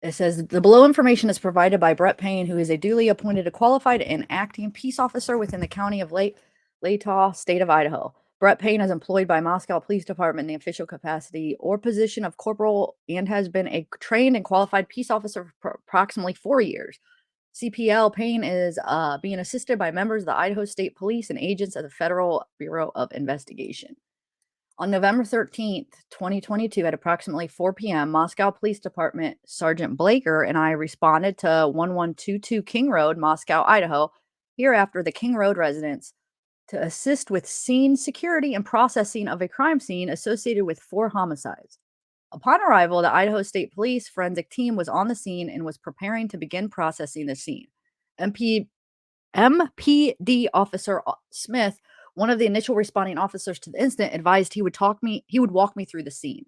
It says the below information is provided by Brett Payne, who is a duly appointed, a qualified, and acting peace officer within the county of Latah, state of Idaho. Brett Payne is employed by Moscow Police Department in the official capacity or position of corporal and has been a trained and qualified peace officer for approximately 4 years. CPL Payne is being assisted by members of the Idaho State Police and agents of the Federal Bureau of Investigation. On November 13th, 2022, at approximately 4 p.m., Moscow Police Department Sergeant Blaker and I responded to 1122 King Road, Moscow, Idaho, hereafter the King Road residence, to assist with scene security and processing of a crime scene associated with 4 homicides. Upon arrival, the Idaho State Police forensic team was on the scene and was preparing to begin processing the scene. MPD Officer Smith, one of the initial responding officers to the incident, advised he would walk me through the scene.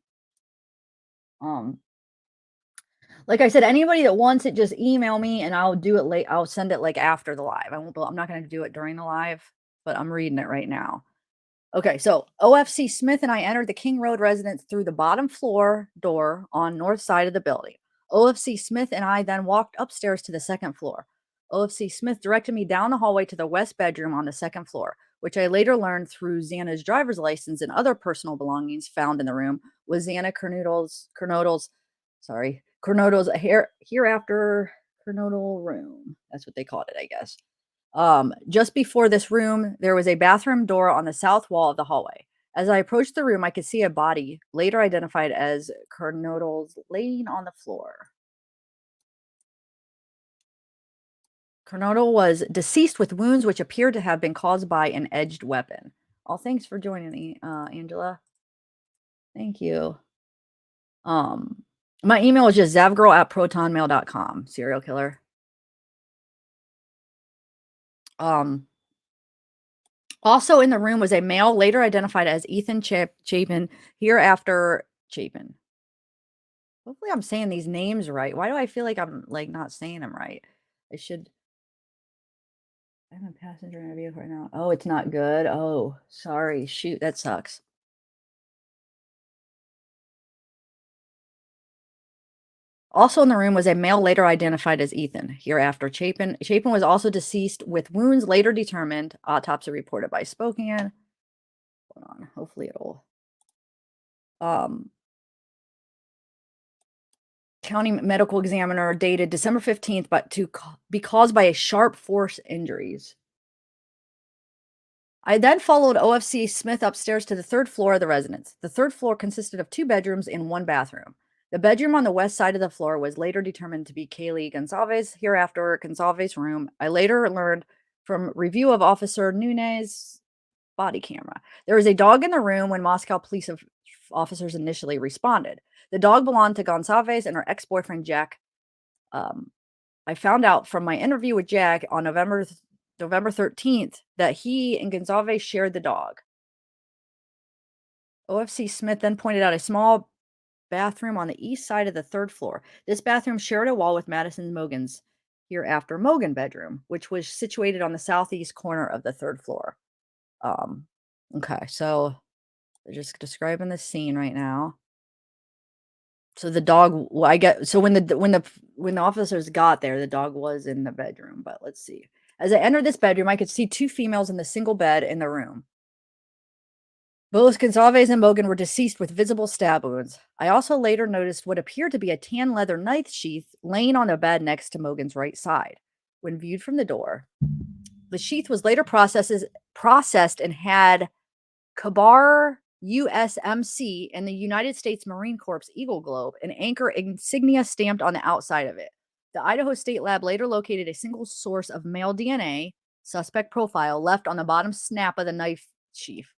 Like I said, anybody that wants it, just email me and I'll do it late. I'll send it like after the live. I'm not going to do it during the live, but I'm reading it right now. Okay, so OFC Smith and I entered the King Road residence through the bottom floor door on north side of the building. OFC Smith and I then walked upstairs to the second floor. OFC Smith directed me down the hallway to the west bedroom on the second floor, which I later learned through Xana's driver's license and other personal belongings found in the room was Xana Kernodle's hereafter Kernodle room. That's what they called it, I guess. Just before this room, there was a bathroom door on the south wall of the hallway. As I approached the room, I could see a body, later identified as Kernodle's, laying on the floor. Kernodle was deceased with wounds which appeared to have been caused by an edged weapon. Oh, thanks for joining me, Angela. Thank you. My email is just zavgirl@protonmail.com, serial killer. Also in the room was a male later identified as Ethan Chapin, hereafter Chapin. Hopefully I'm saying these names right. Why do I feel like I'm like not saying them right? I'm a passenger in a vehicle right now. Oh, it's not good. Oh, sorry. Shoot, that sucks. Also in the room was a male later identified as Ethan, hereafter Chapin. Chapin was also deceased with wounds later determined. Autopsy reported by Spokane. Hold on. Hopefully it'll. County medical examiner dated December 15th, but to be caused by a sharp force injuries. I then followed OFC Smith upstairs to the third floor of the residence. The third floor consisted of 2 bedrooms and 1 bathroom. The bedroom on the west side of the floor was later determined to be Kaylee Gonsalves, hereafter Gonsalves' room. I later learned from review of Officer Nunez' body camera. There was a dog in the room when Moscow police officers initially responded. The dog belonged to Gonsalves and her ex-boyfriend, Jack. I found out from my interview with Jack on November 13th that he and Gonsalves shared the dog. OFC Smith then pointed out a small bathroom on the east side of the third floor. This bathroom shared a wall with Madison Mogan's, hereafter Mogan bedroom, which was situated on the southeast corner of the third floor. Okay, so they're just describing the scene right now. So the dog, when the officers got there, the dog was in the bedroom, but let's see. As I entered this bedroom, I could see 2 females in the single bed in the room. Both Gonsalves and Mogan were deceased with visible stab wounds. I also later noticed what appeared to be a tan leather knife sheath laying on the bed next to Mogan's right side. When viewed from the door, the sheath was later processed and had Kabar USMC and the United States Marine Corps Eagle Globe, an anchor insignia stamped on the outside of it. The Idaho State Lab later located a single source of male DNA, suspect profile, left on the bottom snap of the knife sheath.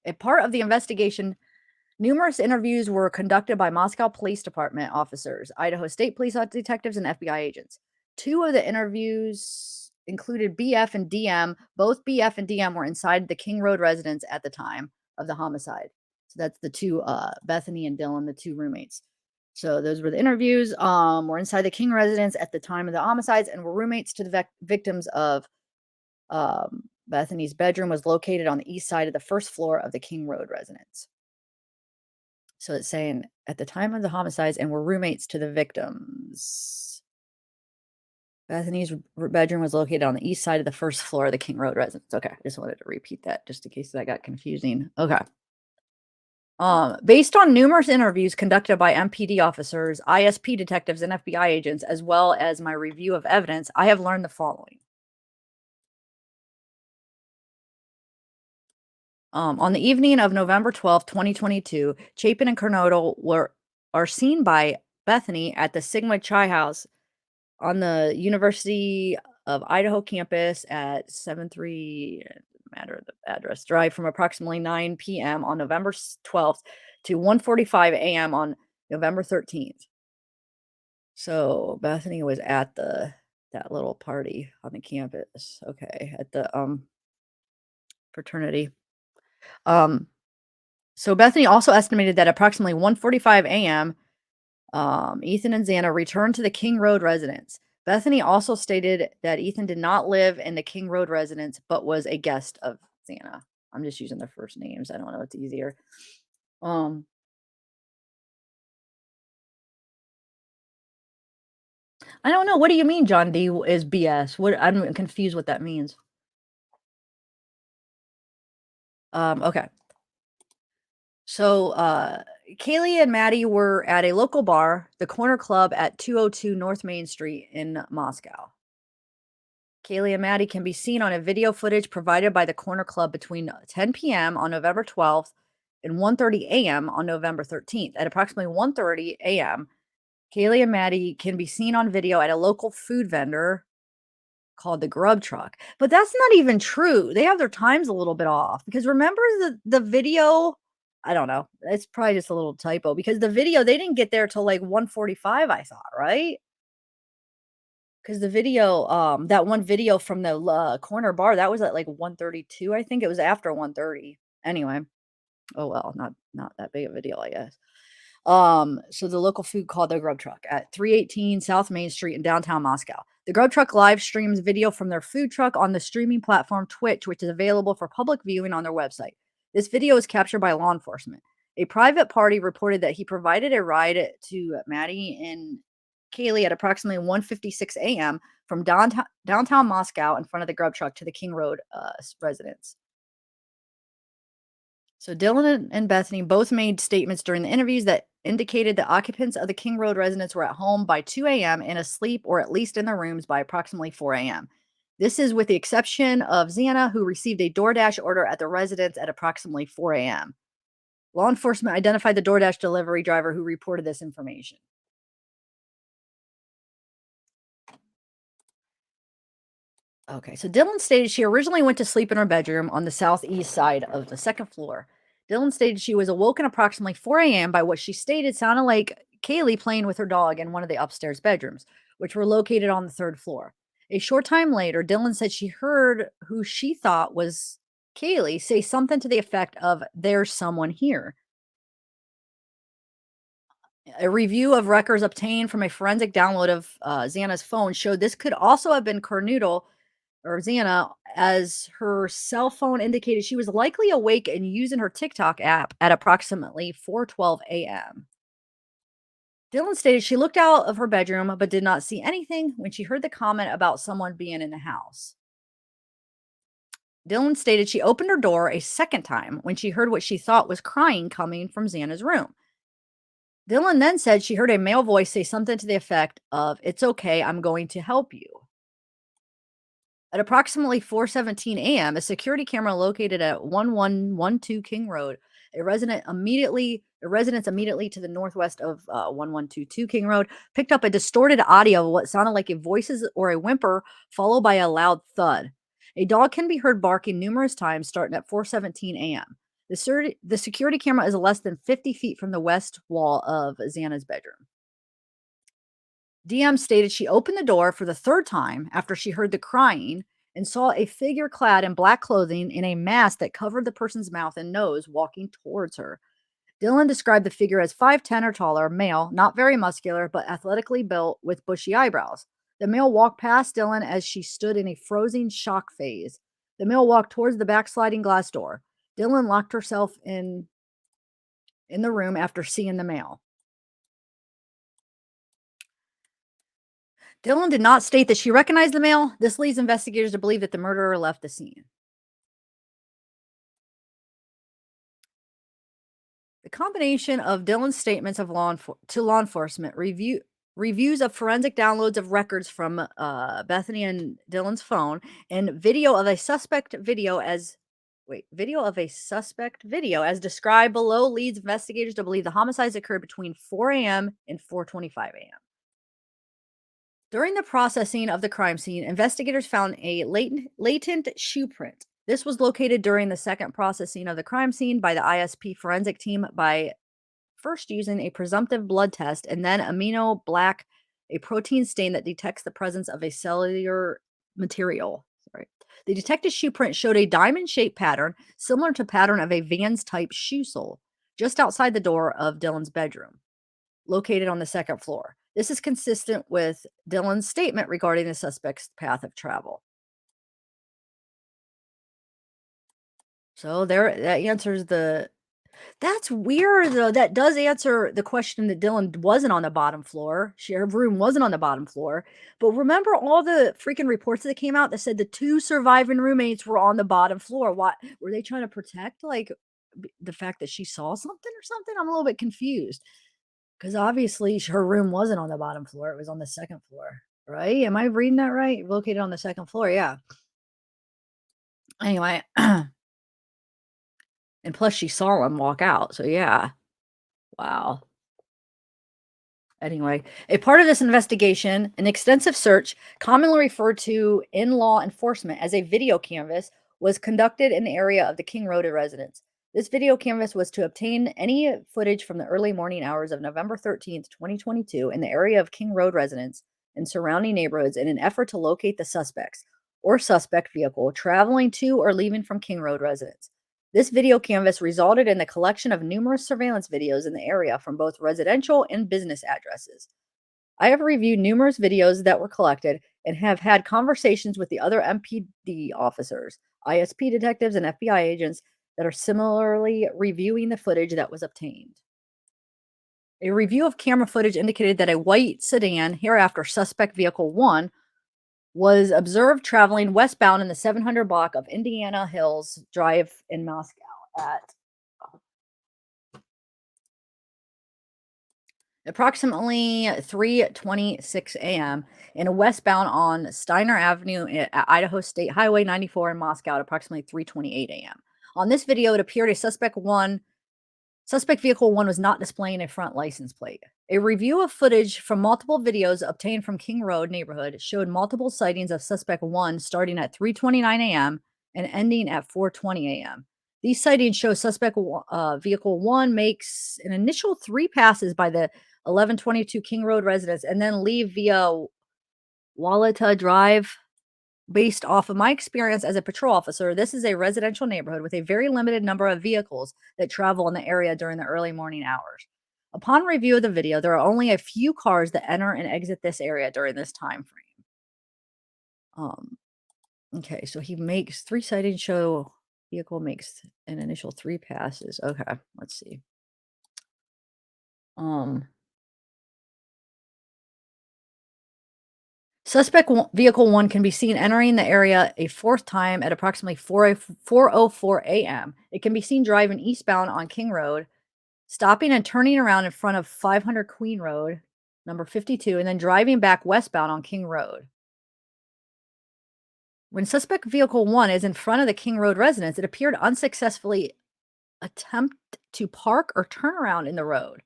A part of the investigation, numerous interviews were conducted by Moscow Police Department officers, Idaho State Police detectives, and FBI agents. 2 of the interviews included BF and DM. Both BF and DM were inside the King Road residence at the time of the homicide. So that's the 2, Bethany and Dylan, the 2 roommates. So those were the interviews. Were inside the King residence at the time of the homicides and were roommates to the victims of Bethany's bedroom was located on the east side of the first floor of the King Road residence. So it's saying at the time of the homicides and were roommates to the victims. Bethany's bedroom was located on the east side of the first floor of the King Road residence. Okay, I just wanted to repeat that just in case that got confusing. Okay. Based on numerous interviews conducted by MPD officers, ISP detectives, and FBI agents, as well as my review of evidence, I have learned the following. On the evening of November 12th, 2022, Chapin and Kernodle are seen by Bethany at the Sigma Chi House on the University of Idaho campus at 73 matter of the address drive from approximately 9 p.m. on November 12th to 1:45 a.m. on November 13th. So Bethany was at that little party on the campus. Okay, at the fraternity. Um so Bethany also estimated that approximately 1:45 a.m. Ethan and Xana returned to the King Road residence. Bethany also stated that Ethan did not live in the King Road residence, but was a guest of Xana. I'm just using their first names. I don't know. It's easier. Um, I don't know. What do you mean John D is BS? What I'm confused what that means. Okay. So Kaylee and Maddie were at a local bar, the Corner Club at 202 North Main Street in Moscow. Kaylee and Maddie can be seen on a video footage provided by the Corner Club between 10 p.m. on November 12th and 1:30 a.m. on November 13th. At approximately 1:30 a.m., Kaylee and Maddie can be seen on video at a local food vendor called the Grub Truck. But that's not even true. They have their times a little bit off because remember the video. I don't know. It's probably just a little typo because the video they didn't get there till like 1:45. I thought, right? Because the video, that one video from the corner bar, that was at like 1:32, I think. It was after 1:30. Anyway, oh well, not that big of a deal, I guess. So the local food called the Grub Truck at 318 South Main Street in downtown Moscow. The Grub Truck live streams video from their food truck on the streaming platform Twitch, which is available for public viewing on their website. This video was captured by law enforcement. A private party reported that he provided a ride to Maddie and Kaylee at approximately 1:56 a.m. from downtown Moscow in front of the Grub Truck to the King Road residence. So Dylan and Bethany both made statements during the interviews that indicated the occupants of the King Road residence were at home by 2 a.m. and asleep or at least in their rooms by approximately 4 a.m. This is with the exception of Xana, who received a DoorDash order at the residence at approximately 4 a.m. Law enforcement identified the DoorDash delivery driver who reported this information. Okay, so Dylan stated she originally went to sleep in her bedroom on the southeast side of the second floor. Dylan stated she was awoken approximately 4 a.m. by what she stated sounded like Kaylee playing with her dog in one of the upstairs bedrooms, which were located on the third floor. A short time later, Dylan said she heard who she thought was Kaylee say something to the effect of, "There's someone here." A review of records obtained from a forensic download of Xana's phone showed this could also have been Cornoodle or Xana, as her cell phone indicated she was likely awake and using her TikTok app at approximately 4:12 a.m. Dylan stated she looked out of her bedroom but did not see anything when she heard the comment about someone being in the house. Dylan stated she opened her door a second time when she heard what she thought was crying coming from Xana's room. Dylan then said she heard a male voice say something to the effect of, "It's okay, I'm going to help you." At approximately 4:17 a.m., a security camera located at 1112 King Road, a residence immediately to the northwest of 1122 King Road, picked up a distorted audio of what sounded like a voices or a whimper followed by a loud thud. A dog can be heard barking numerous times starting at 4:17 a.m. The security camera is less than 50 feet from the west wall of Xana's bedroom. DM stated she opened the door for the third time after she heard the crying and saw a figure clad in black clothing in a mask that covered the person's mouth and nose walking towards her. Dylan described the figure as 5'10 or taller, male, not very muscular, but athletically built with bushy eyebrows. The male walked past Dylan as she stood in a frozen shock phase. The male walked towards the backsliding glass door. Dylan locked herself in in the room after seeing the mail. Dillon did not state that she recognized the mail. This leads investigators to believe that the murderer left the scene. The combination of Dillon's statements of to law enforcement, reviews of forensic downloads of records from Bethany and Dillon's phone, and video of a suspect video as described below leads investigators to believe the homicides occurred between 4 a.m. and 4:25 a.m. During the processing of the crime scene, investigators found a latent shoe print. This was located during the second processing of the crime scene by the ISP forensic team by first using a presumptive blood test and then amino black, a protein stain that detects the presence of a cellular material. Sorry. The detected shoe print showed a diamond-shaped pattern similar to pattern of a Vans type shoe sole just outside the door of Dillon's bedroom, located on the second floor. This is consistent with Dillon's statement regarding the suspect's path of travel. So there, that answers the. That's weird though. That does answer the question that Dillon wasn't on the bottom floor. Her room wasn't on the bottom floor. But remember all the freaking reports that came out that said the two surviving roommates were on the bottom floor. What were they trying to protect? Like the fact that she saw something or something? I'm a little bit confused. Because obviously her room wasn't on the bottom floor. It was on the second floor, right? Am I reading that right? Located on the second floor. Yeah. Anyway. And plus she saw him walk out, so yeah. Wow. Anyway, a part of this investigation, an extensive search, commonly referred to in law enforcement as a video canvass, was conducted in the area of the King Road residence. This video canvass was to obtain any footage from the early morning hours of November 13th, 2022, in the area of King Road residence and surrounding neighborhoods in an effort to locate the suspects or suspect vehicle traveling to or leaving from King Road residence. This video canvas resulted in the collection of numerous surveillance videos in the area from both residential and business addresses. I have reviewed numerous videos that were collected and have had conversations with the other MPD officers, ISP detectives, and FBI agents that are similarly reviewing the footage that was obtained. A review of camera footage indicated that a white sedan, hereafter suspect vehicle 1, was observed traveling westbound in the 700 block of Indiana Hills Drive in Moscow at approximately 3:26 a.m. and a westbound on Steiner Avenue at Idaho State Highway 94 in Moscow at approximately 3:28 a.m. On this video, it appeared a Suspect vehicle 1 was not displaying a front license plate. A review of footage from multiple videos obtained from King Road neighborhood showed multiple sightings of suspect 1 starting at 3:29 a.m. and ending at 4:20 a.m. These sightings show suspect vehicle 1 makes an initial 3 passes by the 1122 King Road residence and then leave via Wallata Drive. Based off of my experience as a patrol officer, this is a residential neighborhood with a very limited number of vehicles that travel in the area during the early morning hours. Upon review of the video, there are only a few cars that enter and exit this area during this time frame. Okay, so he makes 3 sightings show vehicle makes an initial 3 passes. Okay, let's see. Suspect vehicle 1 can be seen entering the area a 4th time at approximately 4:04 a.m. It can be seen driving eastbound on King Road, stopping and turning around in front of 500 Queen Road, number 52, and then driving back westbound on King Road. When suspect vehicle 1 is in front of the King Road residence, it appeared unsuccessfully attempt to park or turn around in the road.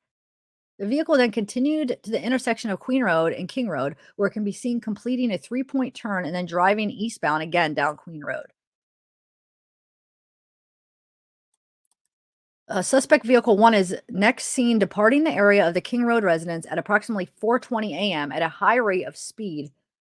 The vehicle then continued to the intersection of Queen Road and King Road, where it can be seen completing a 3-point turn and then driving eastbound again down Queen Road. Suspect vehicle 1 is next seen departing the area of the King Road residence at approximately 4:20 a.m. at a high rate of speed.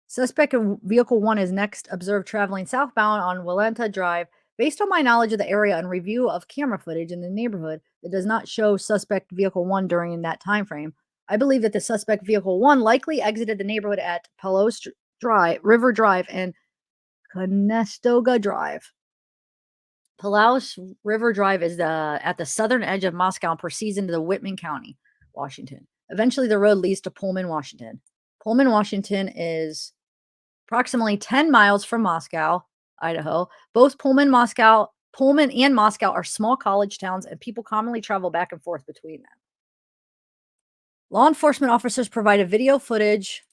Suspect vehicle 1 is next observed traveling southbound on Wallata Drive. Based on my knowledge of the area and review of camera footage in the neighborhood that does not show suspect vehicle 1 during that time frame, I believe that the suspect vehicle 1 likely exited the neighborhood at Palos Drive, River Drive, and Conestoga Drive. Palouse River Drive is at the southern edge of Moscow and proceeds into the Whitman County, Washington. Eventually, the road leads to Pullman, Washington. Pullman, Washington is approximately 10 miles from Moscow, Idaho. Both Pullman and Moscow are small college towns, and people commonly travel back and forth between them. Law enforcement officers provided video footage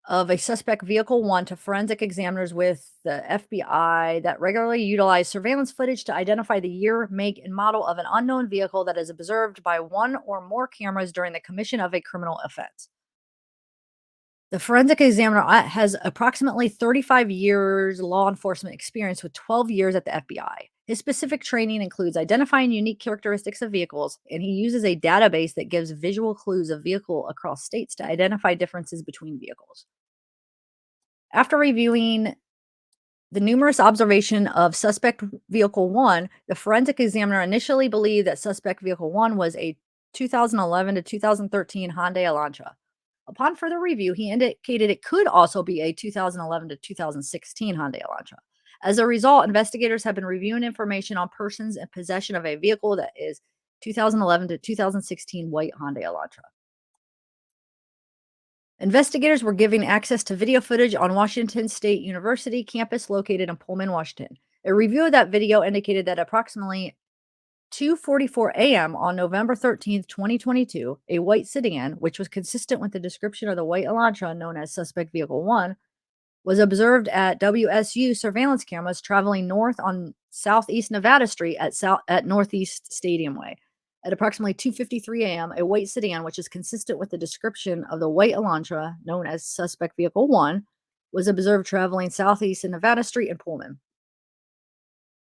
of a suspect vehicle one to forensic examiners with the FBI that regularly utilize surveillance footage to identify the year, make, and model of an unknown vehicle that is observed by one or more cameras during the commission of a criminal offense. The forensic examiner has approximately 35 years law enforcement experience with 12 years at the FBI. His specific training includes identifying unique characteristics of vehicles, and he uses a database that gives visual clues of vehicle across states to identify differences between vehicles. After reviewing the numerous observation of suspect vehicle one, the forensic examiner initially believed that suspect vehicle one was a 2011 to 2013 Hyundai Elantra. Upon further review, he indicated it could also be a 2011 to 2016 Hyundai Elantra. As a result, investigators have been reviewing information on persons in possession of a vehicle that is 2011 to 2016 white Hyundai Elantra. Investigators were given access to video footage on Washington State University campus located in Pullman, Washington. A review of that video indicated that approximately 2:44 a.m. on November 13th, 2022, a white sedan, which was consistent with the description of the white Elantra known as suspect vehicle 1, was observed at WSU surveillance cameras traveling north on Southeast Nevada Street at Northeast Stadium Way. At approximately 2:53 a.m., a white sedan, which is consistent with the description of the white Elantra known as suspect vehicle 1, was observed traveling southeast in Nevada Street in Pullman.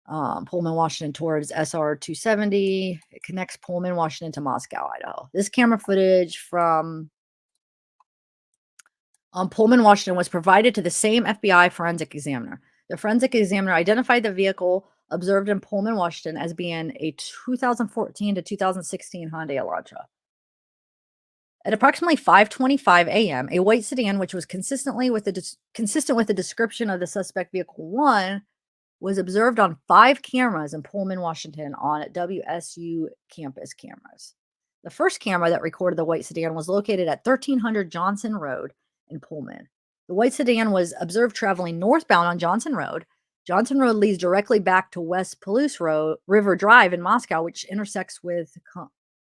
Pullman, Washington towards SR 270. It connects Pullman, Washington to Moscow, Idaho. This camera footage from Pullman, Washington was provided to the same FBI forensic examiner. The forensic examiner identified the vehicle observed in Pullman, Washington as being a 2014 to 2016 Hyundai Elantra. At approximately 5:25 a.m., a white sedan, which was consistent with the description of the suspect vehicle 1, was observed on 5 cameras in Pullman, Washington on WSU campus cameras. The first camera that recorded the white sedan was located at 1300 Johnson Road in Pullman. The white sedan was observed traveling northbound on Johnson Road. Johnson Road leads directly back to West Palouse River Drive in Moscow, which intersects with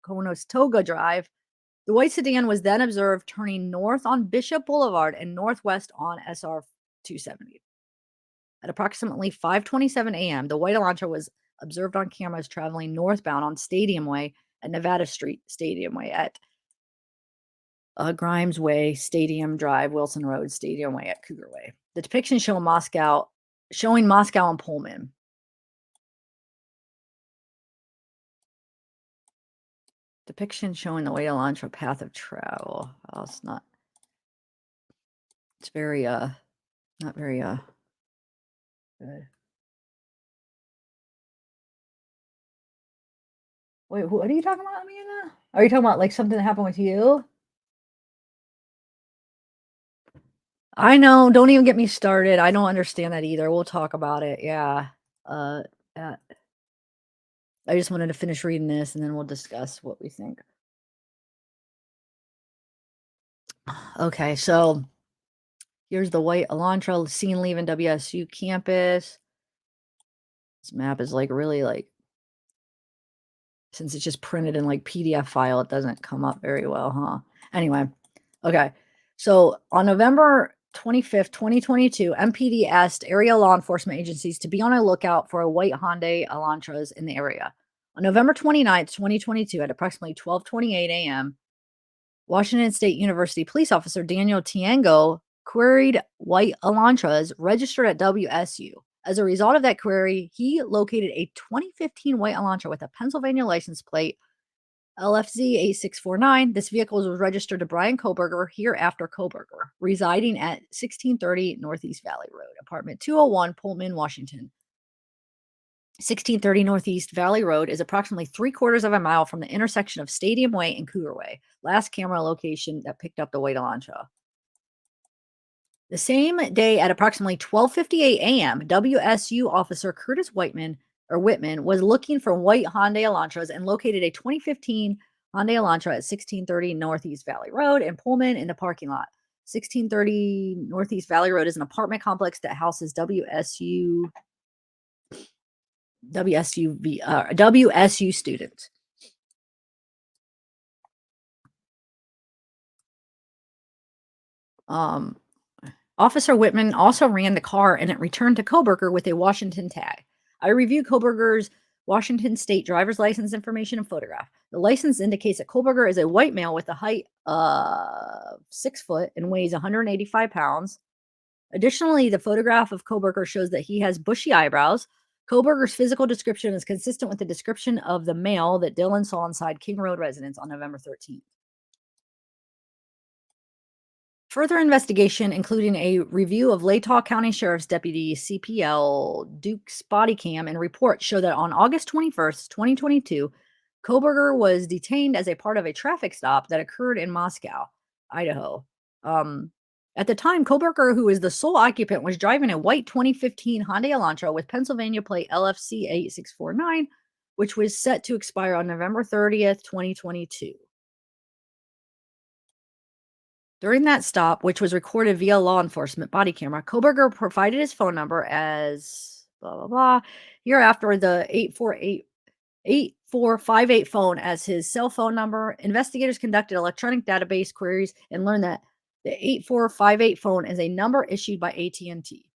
Konostoga Drive. The white sedan was then observed turning north on Bishop Boulevard and northwest on SR 270. At approximately 5:27 a.m., the white Elantra was observed on cameras traveling northbound on Stadium Way at Nevada Street, Stadium Way at Grimes Way, Stadium Drive, Wilson Road, Stadium Way at Cougar Way. The depiction showing Moscow and Pullman. Depiction showing the white Elantra path of travel. Oh, it's not. It's very not very good. Wait, what are you talking about, Amanda? Are you talking about like something that happened with you? I know. Don't even get me started. I don't understand that either. We'll talk about it. Yeah. Uh, uh, I just wanted to finish reading this and then we'll discuss what we think. Okay, so here's the white Elantra seen leaving WSU campus. This map is like really like, since it's just printed in like PDF file, it doesn't come up very well, huh? Anyway, okay. So on November 25th, 2022, MPD asked area law enforcement agencies to be on a lookout for a white Hyundai Elantras in the area. On November 29th, 2022, at approximately 12:28 a.m., Washington State University police officer Daniel Tiango queried white Elantras registered at WSU. As a result of that query, he located a 2015 white Elantra with a Pennsylvania license plate LFZ 8649. This vehicle was registered to Bryan Kohberger, hereafter Kohberger, residing at 1630 Northeast Valley Road, apartment 201, Pullman, Washington. 1630 Northeast Valley Road is approximately 3/4 of a mile from the intersection of Stadium Way and Cougar Way. Last camera location that picked up the white Elantra. The same day at approximately 12:58 a.m., WSU officer Curtis Whiteman or Whitman was looking for white Hyundai Elantras and located a 2015 Hyundai Elantra at 1630 Northeast Valley Road in Pullman in the parking lot. 1630 Northeast Valley Road is an apartment complex that houses WSU students. Um, Officer Whitman also ran the car and it returned to Kohberger with a Washington tag. I reviewed Kohberger's Washington state driver's license information and photograph. The license indicates that Kohberger is a white male with a height of 6 foot and weighs 185 pounds. Additionally, the photograph of Kohberger shows that he has bushy eyebrows. Kohberger's physical description is consistent with the description of the male that Dylan saw inside King Road residence on November 13th. Further investigation, including a review of Latah County Sheriff's Deputy CPL Duke's body cam and report, show that on August 21st, 2022, Kohberger was detained as a part of a traffic stop that occurred in Moscow, Idaho. Um, at the time, Kohberger, who is the sole occupant, was driving a white 2015 Hyundai Elantra with Pennsylvania plate LFC 8649, which was set to expire on November 30th, 2022. During that stop, which was recorded via law enforcement body camera, Kohberger provided his phone number as blah, blah, blah. Hereafter, the 8458 phone as his cell phone number. Investigators conducted electronic database queries and learned that the 8458 phone is a number issued by AT&T.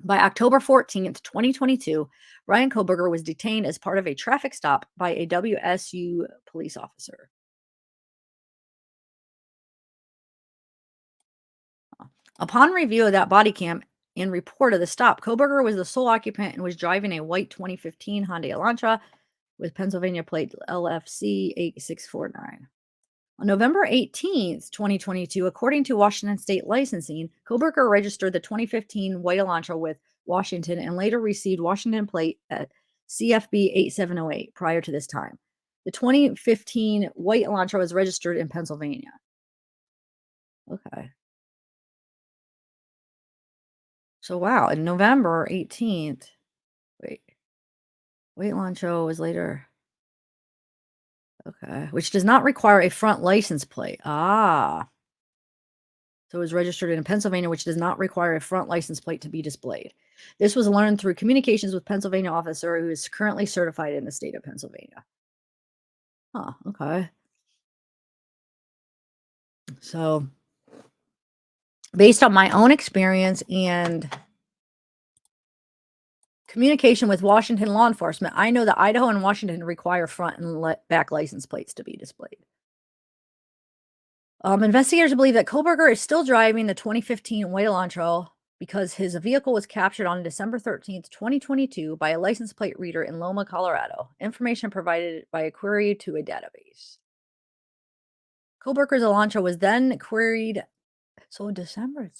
By October 14th, 2022, Bryan Kohberger was detained as part of a traffic stop by a WSU police officer. Upon review of that body cam and report of the stop, Kohberger was the sole occupant and was driving a white 2015 Hyundai Elantra with Pennsylvania plate LFC 8649. On November 18th, 2022, according to Washington State Licensing, Kohberger registered the 2015 white Elantra with Washington and later received Washington plate at CFB 8708 prior to this time. The 2015 white Elantra was registered in Pennsylvania. Okay. So wow, in November 18th, wait, weight Lancho was later. Okay, which does not require a front license plate. Ah, so it was registered in Pennsylvania, which does not require a front license plate to be displayed. This was learned through communications with Pennsylvania officer who is currently certified in the state of Pennsylvania. Huh, okay. So, based on my own experience and communication with Washington law enforcement, I know that Idaho and Washington require front and back license plates to be displayed. Investigators believe that Kohberger is still driving the 2015 white Elantra because his vehicle was captured on December 13th, 2022 by a license plate reader in Loma, Colorado. Information provided by a query to a database. Kohberger's Elantra was then queried. So December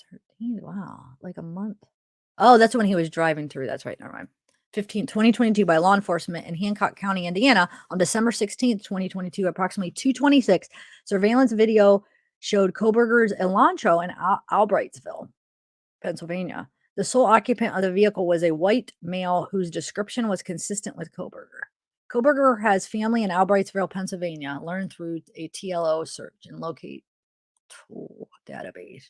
13th, wow, like a month. Oh, that's when he was driving through. That's right. Never mind. 2022 by law enforcement in Hancock County, Indiana on December 16th, 2022, approximately 2:26. Surveillance video showed Kohberger's Elantra in Albrightsville, Pennsylvania. The sole occupant of the vehicle was a white male whose description was consistent with Kohberger. Kohberger has family in Albrightsville, Pennsylvania, learned through a TLO search and locate tool database.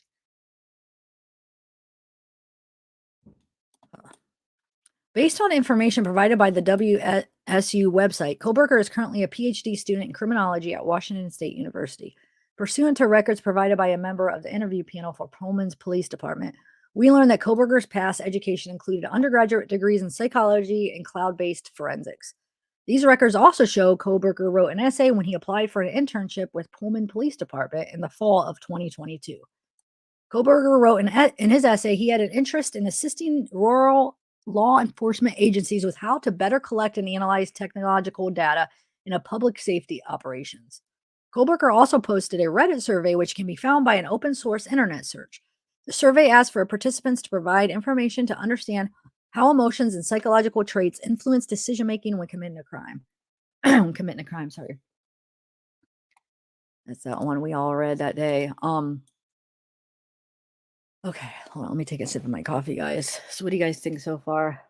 Based on information provided by the WSU website, Kohberger is currently a PhD student in criminology at Washington State University. Pursuant to records provided by a member of the interview panel for Pullman's police department, we learned that Kohberger's past education included undergraduate degrees in psychology and cloud-based forensics. These records also show Kohberger wrote an essay when he applied for an internship with Pullman Police Department in the fall of 2022. Kohberger wrote in his essay he had an interest in assisting rural law enforcement agencies with how to better collect and analyze technological data in a public safety operations. Kohberger also posted a Reddit survey which can be found by an open source internet search. The survey asked for participants to provide information to understand how emotions and psychological traits influence decision making when committing a crime. Sorry. That's that one we all read that day. Okay, hold on. Let me take a sip of my coffee, guys. So, what do you guys think so far?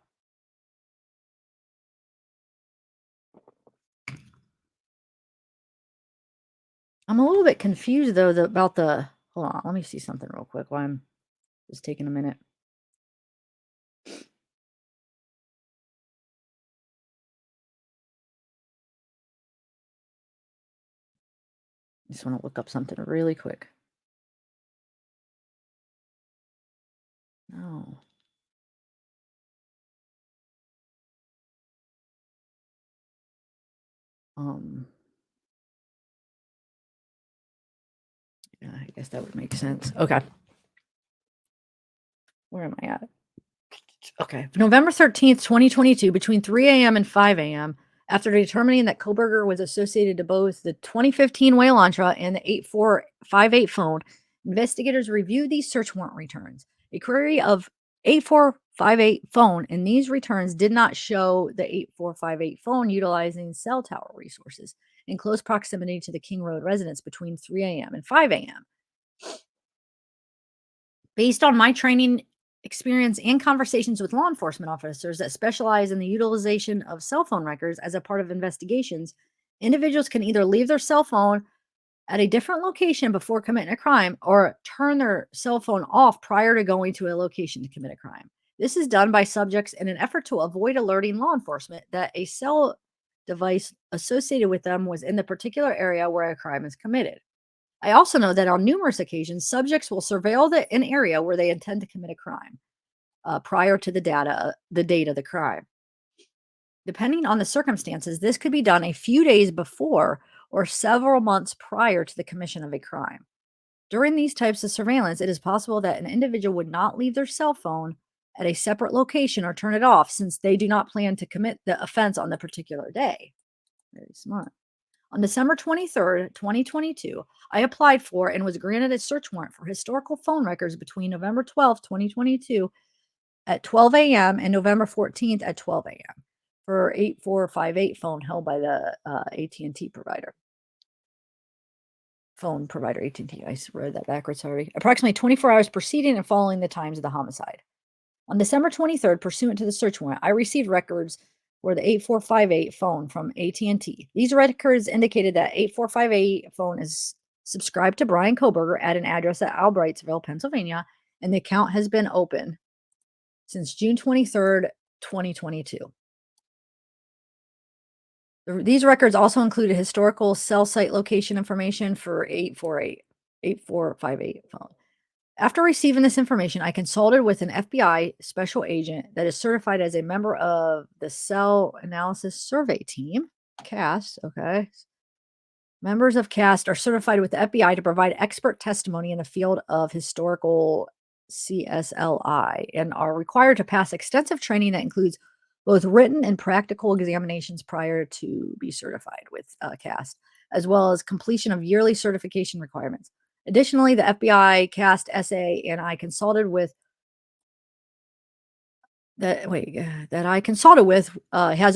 I'm a little bit confused though about the. Hold on, let me see something real quick while I'm just taking a minute. I just want to look up something really quick. No. Um. Yeah, I guess that would make sense. Okay. Where am I at? Okay. November 13th, 2022, between 3 a.m. and 5 a.m., after determining that Kohberger was associated to both the 2015 whale Elantra and the 8458 phone, investigators reviewed these search warrant returns. A query of 8458 phone and these returns did not show the 8458 phone utilizing cell tower resources in close proximity to the King Road residence between 3 a.m. and 5 a.m. Based on my training, experience, and conversations with law enforcement officers that specialize in the utilization of cell phone records as a part of investigations, individuals can either leave their cell phone at a different location before committing a crime or turn their cell phone off prior to going to a location to commit a crime. This is done by subjects in an effort to avoid alerting law enforcement that a cell device associated with them was in the particular area where a crime is committed. I also know that on numerous occasions, subjects will surveil an area where they intend to commit a crime prior to the date of the crime. Depending on the circumstances, this could be done a few days before or several months prior to the commission of a crime. During these types of surveillance, it is possible that an individual would not leave their cell phone at a separate location or turn it off since they do not plan to commit the offense on the particular day. Very smart. On December 23rd, 2022, I applied for and was granted a search warrant for historical phone records between November 12th, 2022 at 12 a.m. and November 14th at 12 a.m. for 8458 phone held by the AT&T provider. Phone provider AT&T. I read that backwards, sorry. Approximately 24 hours preceding and following the times of the homicide. On December 23rd, pursuant to the search warrant, I received records for the 8458 phone from AT&T. These records indicated that 8458 phone is subscribed to Bryan Kohberger at an address at Albrightsville, Pennsylvania, and the account has been open since June 23rd, 2022. These records also included historical cell site location information for 8458 phone. After receiving this information, I consulted with an FBI special agent that is certified as a member of the Cell Analysis Survey Team, CAST. Okay. Members of CAST are certified with the FBI to provide expert testimony in the field of historical CSLI and are required to pass extensive training that includes both written and practical examinations prior to be certified with CAST, as well as completion of yearly certification requirements. Additionally, the FBI CAST SA and I consulted with has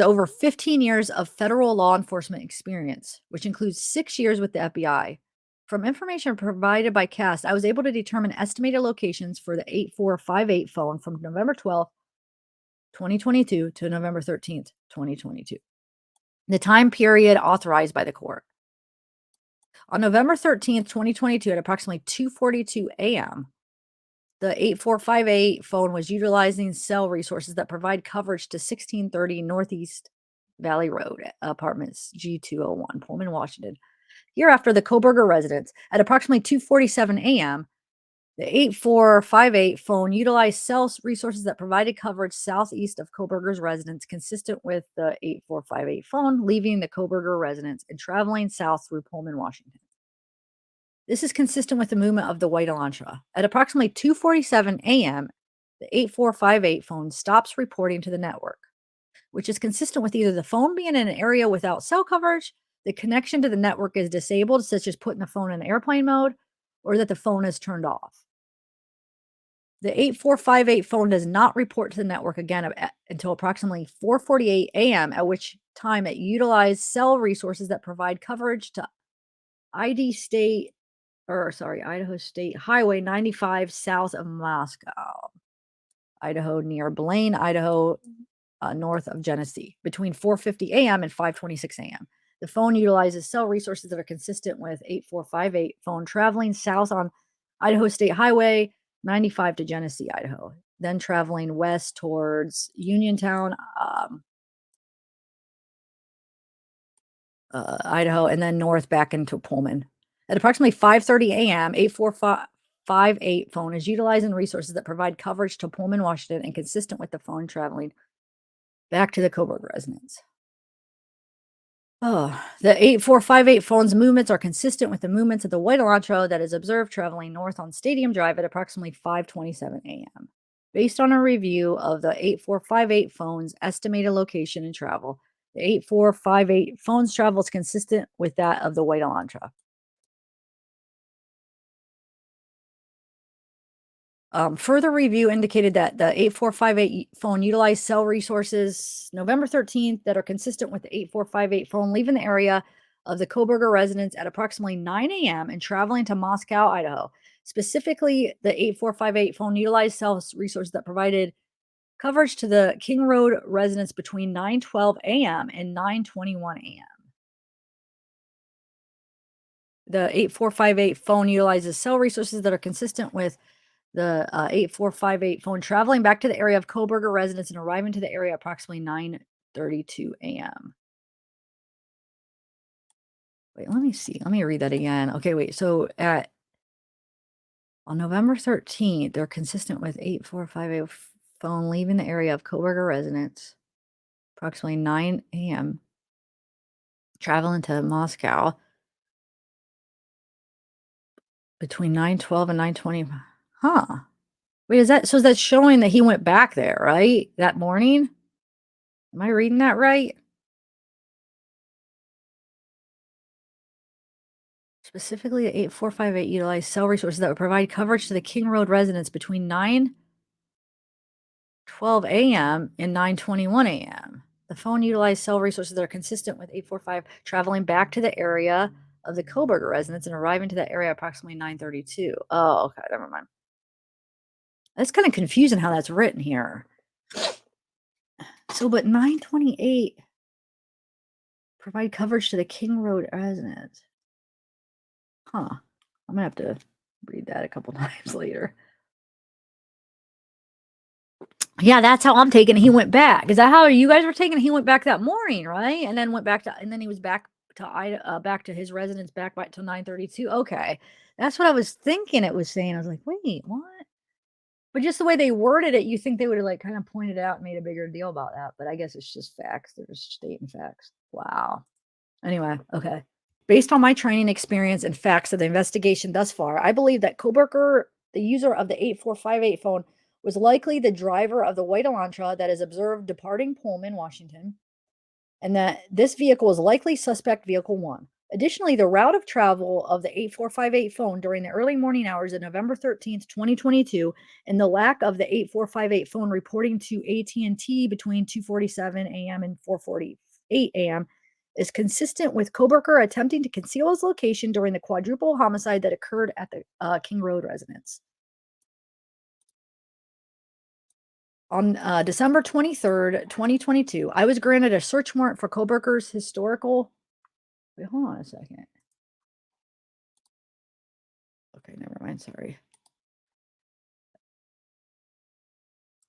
over 15 years of federal law enforcement experience, which includes 6 years with the FBI. From information provided by CAST, I was able to determine estimated locations for the 8458 phone from November 12th, 2022 to November 13th, 2022, the time period authorized by the court. On November 13th, 2022, at approximately 2:42 a.m., the 8458 phone was utilizing cell resources that provide coverage to 1630 Northeast Valley Road, apartments G201, Pullman, Washington. Hereafter, the Kohberger residence. At approximately 2:47 a.m., the 8458 phone utilized cell resources that provided coverage southeast of Kohberger's residence, consistent with the 8458 phone, leaving the Kohberger residence and traveling south through Pullman, Washington. This is consistent with the movement of the white Elantra. At approximately 2:47 a.m., the 8458 phone stops reporting to the network, which is consistent with either the phone being in an area without cell coverage, the connection to the network is disabled, such as putting the phone in airplane mode, or that the phone is turned off. The 8458 phone does not report to the network again until approximately 4:48 a.m., at which time it utilized cell resources that provide coverage to Idaho State Highway 95 south of Moscow, Idaho, near Blaine, Idaho, north of Genesee, between 4:50 a.m. and 5:26 a.m. The phone utilizes cell resources that are consistent with 8458 phone traveling south on Idaho State Highway 95 to Genesee, Idaho, then traveling west towards Uniontown, Idaho, and then north back into Pullman. At approximately 5:30 a.m., 8458 phone is utilizing resources that provide coverage to Pullman, Washington, and consistent with the phone traveling back to the Kohberger residence. Oh, the 8458 phone's movements are consistent with the movements of the white Elantra that is observed traveling north on Stadium Drive at approximately 5:27 a.m. Based on a review of the 8458 phone's estimated location and travel, the 8458 phone's travel is consistent with that of the white Elantra. Further review indicated that the 8458 phone utilized cell resources November 13th that are consistent with the 8458 phone leaving the area of the Kohberger residence at approximately 9 a.m. and traveling to Moscow, Idaho. Specifically, the 8458 phone utilized cell resources that provided coverage to the King Road residence between 9:12 a.m. and 9:21 a.m. The 8458 phone utilizes cell resources that are consistent with the 8458 phone traveling back to the area of Kohberger residence and arriving to the area approximately 9:32 a.m. Wait, let me see. Let me read that again. Okay, wait. So on November 13th, they're consistent with 8458 phone leaving the area of Kohberger residence approximately 9 a.m. traveling to Moscow between 9:12 and 9:20. Huh. Wait, is that showing that he went back there, right? That morning? Am I reading that right? Specifically, the 8458 utilized cell resources that would provide coverage to the King Road residents between 9:12 a.m. and 9:21 a.m. The phone utilized cell resources that are consistent with 845 traveling back to the area of the Kohberger residence and arriving to that area approximately 9:32. Oh, okay, never mind. That's kind of confusing how that's written here. So, but 9:28 provide coverage to the King Road residents. Huh. I'm gonna have to read that a couple times later. Yeah, that's how I'm taking it. He went back. Is that how you guys were taking it? He went back that morning, right? And then went back to, and then he was back to back to his residence back by till 9:32. Okay, that's what I was thinking. It was saying. I was like, wait, what? But just the way they worded it, you think they would have like kind of pointed out and made a bigger deal about that. But I guess it's just facts. They're just stating facts. Wow. Anyway, okay. Based on my training experience and facts of the investigation thus far, I believe that Kohberger, the user of the 8458 phone, was likely the driver of the white Elantra that is observed departing Pullman, Washington, and that this vehicle is likely suspect vehicle 1. Additionally, the route of travel of the 8458 phone during the early morning hours of November 13th, 2022, and the lack of the 8458 phone reporting to AT&T between 2:47 a.m. and 4:48 a.m. is consistent with Kohberger attempting to conceal his location during the quadruple homicide that occurred at the King Road residence. On December 23rd, 2022, I was granted a search warrant for Kohberger's historical. Wait, hold on a second. Okay, never mind. Sorry.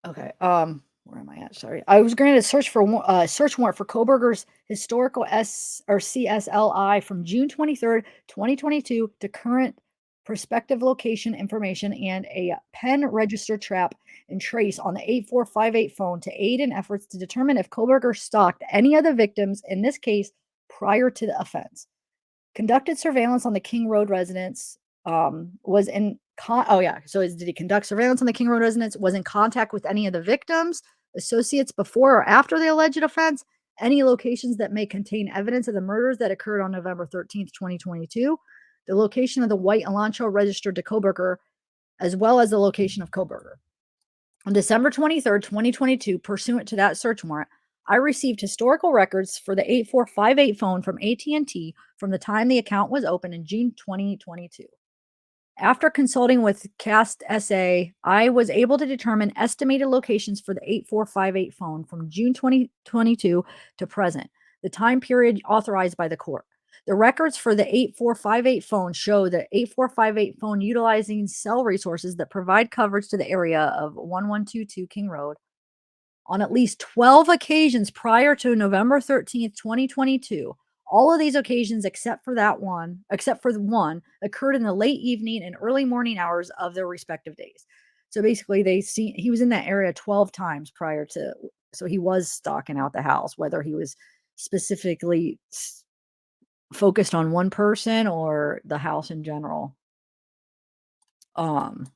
Okay. Where am I at? Sorry. I was granted a search warrant for Kohberger's historical CSLI from June 23rd, 2022 to current prospective location information and a pen register trap and trace on the 8458 phone to aid in efforts to determine if Kohberger stalked any of the victims in this case prior to the offense. Conducted surveillance on the King Road residence, was in did he conduct surveillance on the King Road residence, was in contact with any of the victims, associates before or after the alleged offense, any locations that may contain evidence of the murders that occurred on November 13th, 2022, the location of the white Elantra registered to Kohberger, as well as the location of Kohberger. On December 23rd, 2022, pursuant to that search warrant, I received historical records for the 8458 phone from AT&T from the time the account was opened in June 2022. After consulting with Cast SA, I was able to determine estimated locations for the 8458 phone from June 2022 to present. the time period authorized by the court. The records for the 8458 phone show that 8458 phone utilizing cell resources that provide coverage to the area of 1122 King Road on at least 12 occasions prior to November 13th, 2022. All of these occasions, except for the one, occurred in the late evening and early morning hours of their respective days. So basically, he was in that area 12 times prior to, so he was stalking out the house, whether he was specifically focused on one person or the house in general. Um,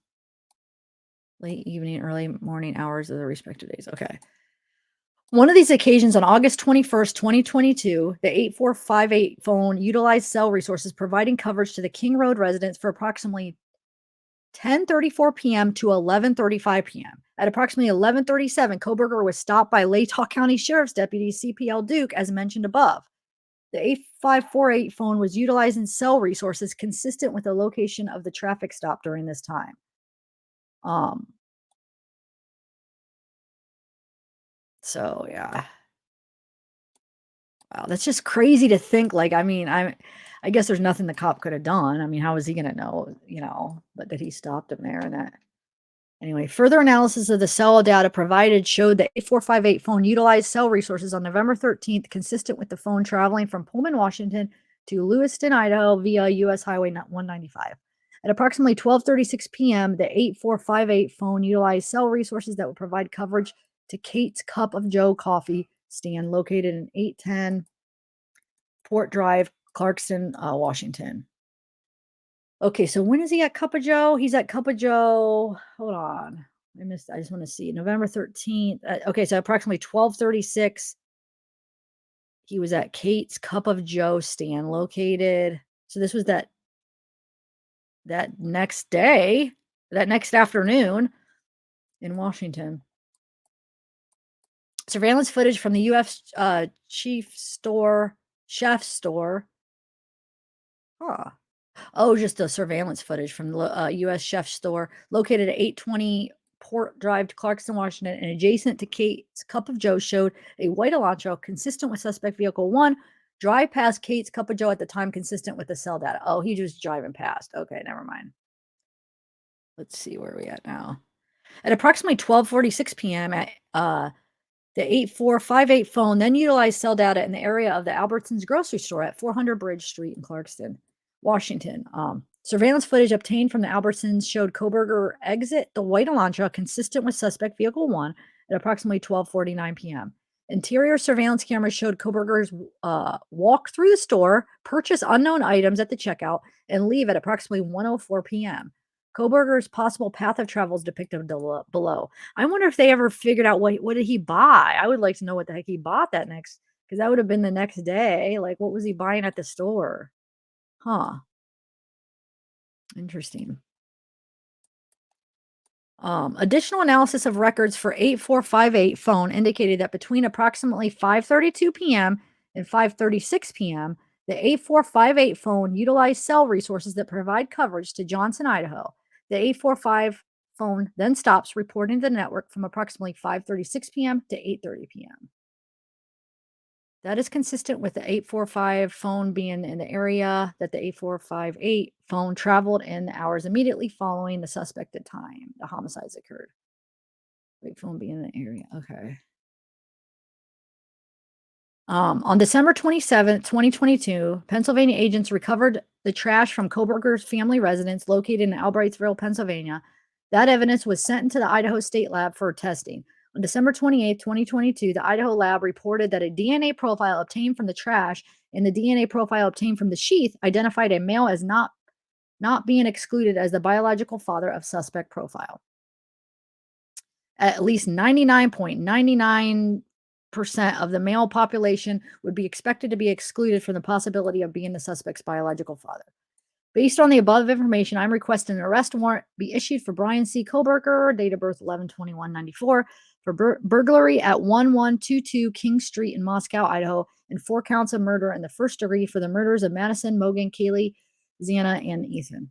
Late evening, early morning hours of the respective days. Okay. One of these occasions on August 21st, 2022, the 8458 phone utilized cell resources providing coverage to the King Road residents for approximately 10:34 p.m. to 11:35 p.m. At approximately 11:37, Kohberger was stopped by Latah County Sheriff's Deputy CPL Duke, as mentioned above. The 8548 phone was utilizing cell resources consistent with the location of the traffic stop during this time. Um, so yeah. Wow, that's just crazy to think, like, I mean, I guess there's nothing the cop could have done. I mean, how was he gonna know, but that he stopped him there and that. Anyway, further analysis of the cell data provided showed that 8458 phone utilized cell resources on November 13th, consistent with the phone traveling from Pullman, Washington to Lewiston, Idaho via US Highway 195. At approximately 12:36 p.m., the 8458 phone utilized cell resources that would provide coverage to Kate's Cup of Joe coffee stand located in 810 Port Drive, Clarkston, Washington. Okay, so when is he at Cup of Joe? He's at Cup of Joe. Hold on. I just want to see. November 13th. Okay, so approximately 12:36. He was at Kate's Cup of Joe stand located. So this was that next day, that next afternoon in Washington. Surveillance footage from the U.S. Chef's store. Huh. Oh, just the surveillance footage from the U.S. Chef store located at 820 Port Drive, Clarkston, Washington, and adjacent to Kate's Cup of Joe showed a white Elantra consistent with suspect vehicle 1 drive past Kate's Cup of Joe at the time consistent with the cell data. Oh, he just driving past. Okay, never mind. Let's see where we at now. At approximately 12:46 p.m. at the 8458 phone then utilized cell data in the area of the Albertsons grocery store at 400 Bridge Street in Clarkston, Washington. Surveillance footage obtained from the Albertsons showed Kohberger exit the white Elantra consistent with suspect vehicle 1 at approximately 12:49 p.m. Interior surveillance cameras showed Kohberger's walk through the store, purchase unknown items at the checkout, and leave at approximately 1:04 p.m. Kohberger's possible path of travel is depicted below. I wonder if they ever figured out what did he buy. I would like to know what the heck he bought because that would have been the next day. Like, what was he buying at the store? Huh. Interesting. Additional analysis of records for 8458 phone indicated that between approximately 5:32 p.m. and 5:36 p.m., the 8458 phone utilized cell resources that provide coverage to Johnson, Idaho. The 845 phone then stops reporting to the network from approximately 5:36 p.m. to 8:30 p.m. That is consistent with the 845 phone being in the area that the 8458 phone traveled in the hours immediately following the suspected time the homicides occurred. Wait, phone being in the area. Okay. On December 27th, 2022, Pennsylvania agents recovered the trash from Kohberger's family residence located in Albrightsville, Pennsylvania. That evidence was sent into the Idaho State Lab for testing. On December 28th, 2022, the Idaho lab reported that a DNA profile obtained from the trash and the DNA profile obtained from the sheath identified a male as not being excluded as the biological father of suspect profile. At least 99.99% of the male population would be expected to be excluded from the possibility of being the suspect's biological father. Based on the above information, I'm requesting an arrest warrant be issued for Bryan C. Kohberger, date of birth 11/21/94, for burglary at 1122 King Street in Moscow, Idaho, and 4 counts of murder in the first degree for the murders of Madison, Mogan, Kaylee, Xana, and Ethan.